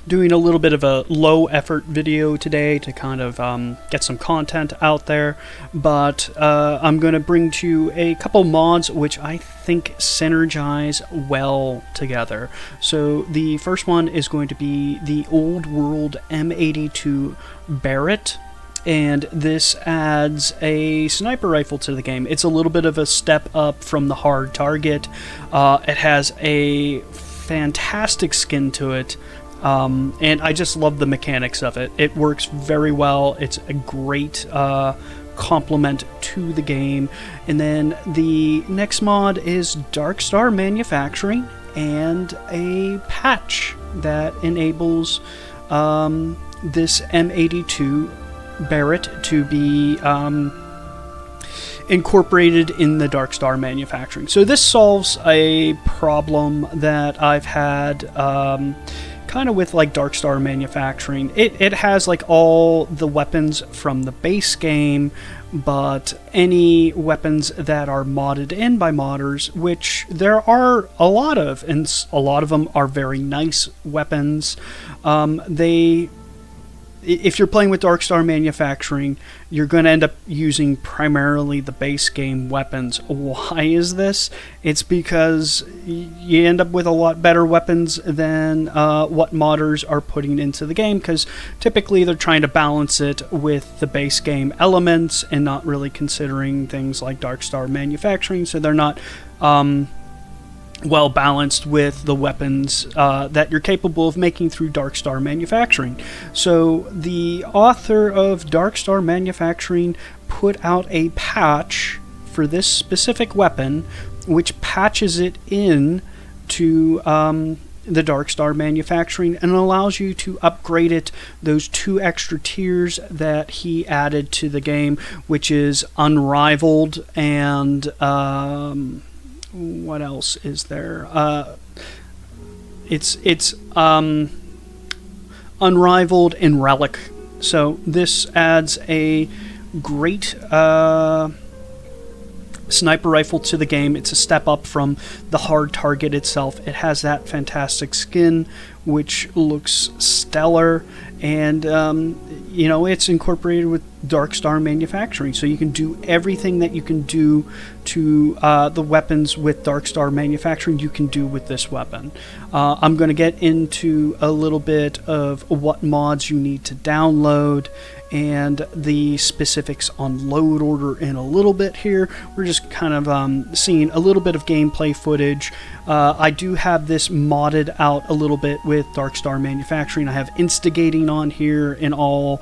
doing a little bit of a low effort video today to kind of get some content out there, but I'm going to bring to you a couple mods which I think synergize well together. So the first one is going to be the old world M82 Barrett, and this adds a sniper rifle to the game. It's a little bit of a step up from the hard target. It has a fantastic skin to it. And I just love the mechanics of it. It works very well. It's a great complement to the game. And then the next mod is Darkstar Manufacturing and a patch that enables this M82 Barrett to be incorporated in the Darkstar Manufacturing. So this solves a problem that I've had kind of with like Darkstar Manufacturing. It has like all the weapons from the base game, but any weapons that are modded in by modders, which there are a lot of, and a lot of them are very nice weapons, if you're playing with Darkstar Manufacturing, you're going to end up using primarily the base game weapons. Why is this? It's because you end up with a lot better weapons than what modders are putting into the game, because typically they're trying to balance it with the base game elements and not really considering things like Darkstar Manufacturing, so they're not well balanced with the weapons that you're capable of making through Darkstar Manufacturing. So the author of Darkstar Manufacturing put out a patch for this specific weapon, which patches it in to the Darkstar Manufacturing and allows you to upgrade it those 2 extra tiers that he added to the game, which is Unrivaled and what else is there? It's Unrivaled and Relic. So this adds a great sniper rifle to the game. It's a step up from the hard target itself. It has that fantastic skin, which looks stellar, and you know, it's incorporated with Darkstar Manufacturing, so you can do everything that you can do to the weapons with Darkstar Manufacturing you can do with this weapon. I'm going to get into a little bit of what mods you need to download and the specifics on load order in a little bit here. We're just kind of seeing a little bit of gameplay footage. I do have this modded out a little bit with Darkstar Manufacturing. I have instigating on here and all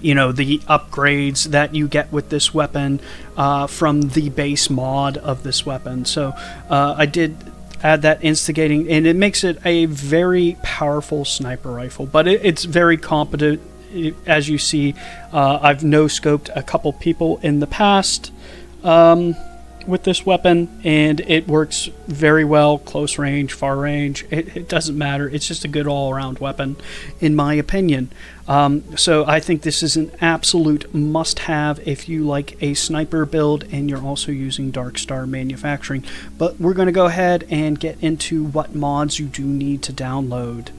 you know, the upgrades that you get with this weapon from the base mod of this weapon. So I did add that instigating, and it makes it a very powerful sniper rifle, but it's very competent. As you see, I've no-scoped a couple people in the past with this weapon, and it works very well, close range, far range. It doesn't matter. It's just a good all-around weapon, in my opinion. So I think this is an absolute must-have if you like a sniper build and you're also using Darkstar Manufacturing. But we're going to go ahead and get into what mods you do need to download.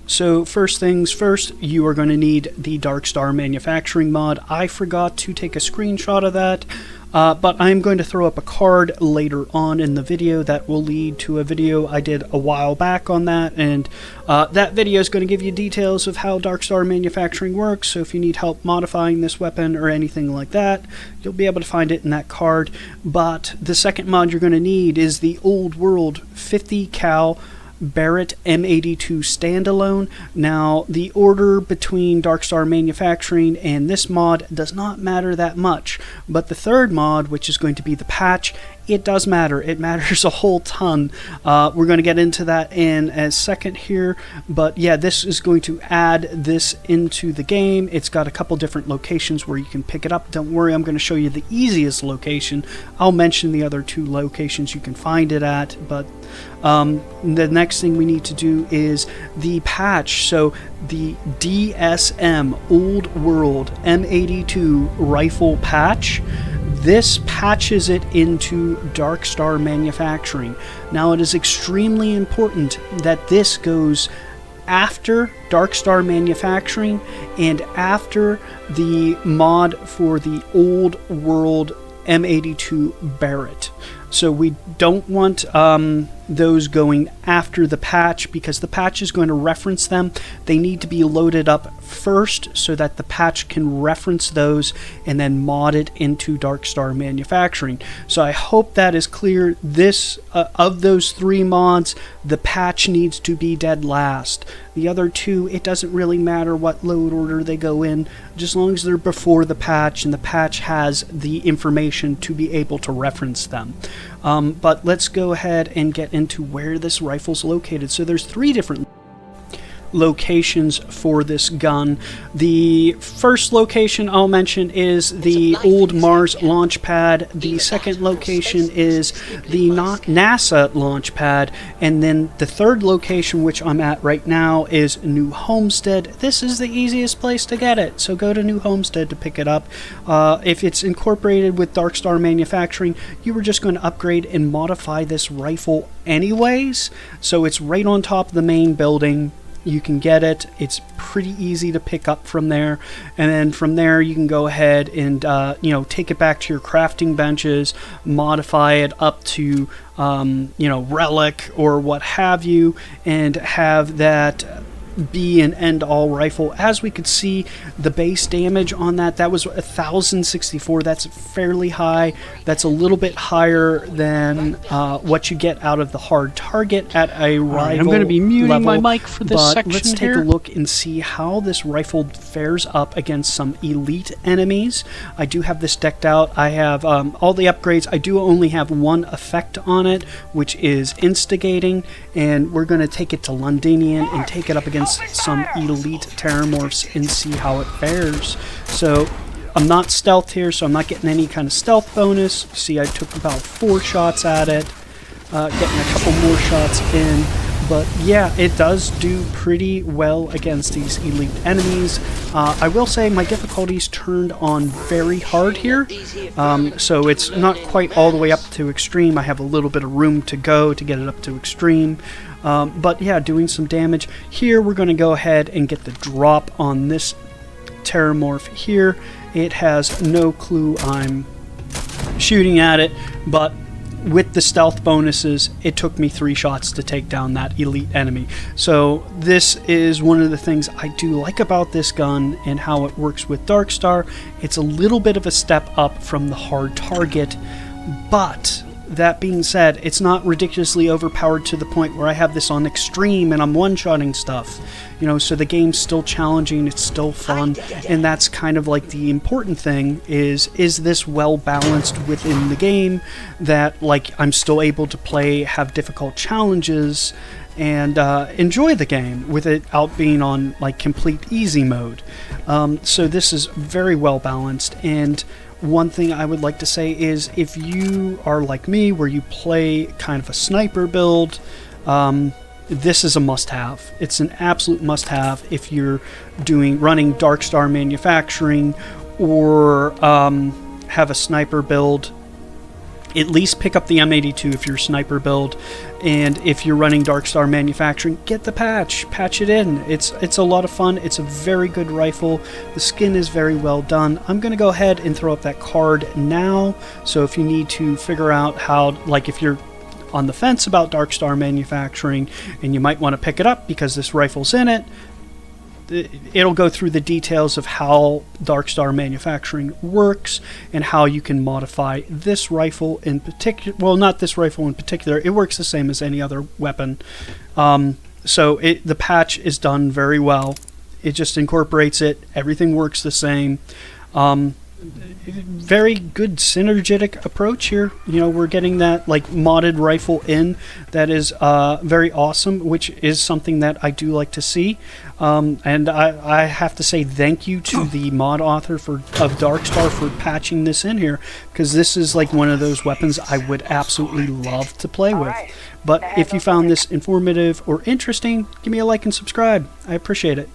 So first things first, you are going to need the Darkstar Manufacturing mod. I forgot to take a screenshot of that, but I'm going to throw up a card later on in the video that will lead to a video I did a while back on that, and that video is going to give you details of how Darkstar Manufacturing works, so if you need help modifying this weapon or anything like that, you'll be able to find it in that card. But the second mod you're going to need is the old world 50 cal Barrett M82 standalone. Now, the order between Darkstar Manufacturing and this mod does not matter that much, but the third mod, which is going to be the patch, it does matter. It matters a whole ton. We're going to get into that in a second here, but yeah, this is going to add this into the game. It's got a couple different locations where you can pick it up. Don't worry, I'm going to show you the easiest location. I'll mention the other 2 locations you can find it at, but the next thing we need to do is the patch. So the DSM Old World M82 rifle patch, this patches it into Darkstar manufacturing. Now it is extremely important that this goes after Darkstar manufacturing and after the mod for the Old World M82 Barrett. So we don't want those going after the patch, because the patch is going to reference them. They need to be loaded up first so that the patch can reference those and then mod it into Darkstar manufacturing. So I hope that is clear. This of those 3 mods, the patch needs to be dead last. The other 2, it doesn't really matter what load order they go in, just as long as they're before the patch and the patch has the information to be able to reference them. But let's go ahead and get into where this rifle's located. So there's 3 different locations for this gun. The first location I'll mention is the old Mars launch pad. The second location is the NASA launch pad, and then the third location, which I'm at right now, is New Homestead. This is the easiest place to get it, so go to New Homestead to pick it up. If it's incorporated with Darkstar manufacturing, you were just going to upgrade and modify this rifle anyways, so it's right on top of the main building. You can get it. It's pretty easy to pick up from there, and then from there you can go ahead and take it back to your crafting benches, modify it up to relic or what have you, and have that be an end-all rifle. As we could see, the base damage on that was 1064. That's fairly high. That's a little bit higher than what you get out of the hard target at a rival. I'm going to be muting my mic for this section. Let's take a look and see how this rifle fares up against some elite enemies. I do have this decked out. I have all the upgrades. I do only have 1 effect on it, which is instigating, and we're going to take it to Londinian and take it up against some elite terramorphs and see how it fares. So I'm not stealth here, so I'm not getting any kind of stealth bonus. See, I took about 4 shots at it, getting a couple more shots in. But yeah, it does do pretty well against these elite enemies. I will say my difficulty's turned on very hard here, so it's not quite all the way up to extreme. I have a little bit of room to go to get it up to extreme. But yeah, doing some damage. Here we're going to go ahead and get the drop on this terramorph here. It has no clue I'm shooting at it, but with the stealth bonuses, it took me 3 shots to take down that elite enemy. So this is one of the things I do like about this gun and how it works with Darkstar. It's a little bit of a step up from the hard target, but that being said, it's not ridiculously overpowered to the point where I have this on extreme and I'm one-shotting stuff. So the game's still challenging, it's still fun, and that's kind of like the important thing is this well balanced within the game, that like I'm still able to play, have difficult challenges, and enjoy the game without being on like complete easy mode. So this is very well balanced. And one thing I would like to say is, if you are like me where you play kind of a sniper build, this is a must-have. It's an absolute must-have if you're running Darkstar manufacturing or have a sniper build. At least pick up the M82 if you're sniper build, and if you're running Darkstar manufacturing, get the patch it in. It's a lot of fun. It's a very good rifle. The skin is very well done. I'm going to go ahead and throw up that card now, so if you need to figure out how, like if you're on the fence about Darkstar manufacturing and you might want to pick it up because this rifle's in it, it'll go through the details of how Darkstar manufacturing works and how you can modify this rifle in particular. Well, not this rifle in particular. It works the same as any other weapon. So the patch is done very well. It just incorporates it. Everything works the same. very good synergetic approach here. You know, we're getting that like modded rifle in that is very awesome, which is something that I do like to see. And I have to say thank you to the mod author of Darkstar for patching this in here, because this is like one of those weapons I would absolutely love to play with. But if you found this informative or interesting, give me a like and subscribe. I appreciate it.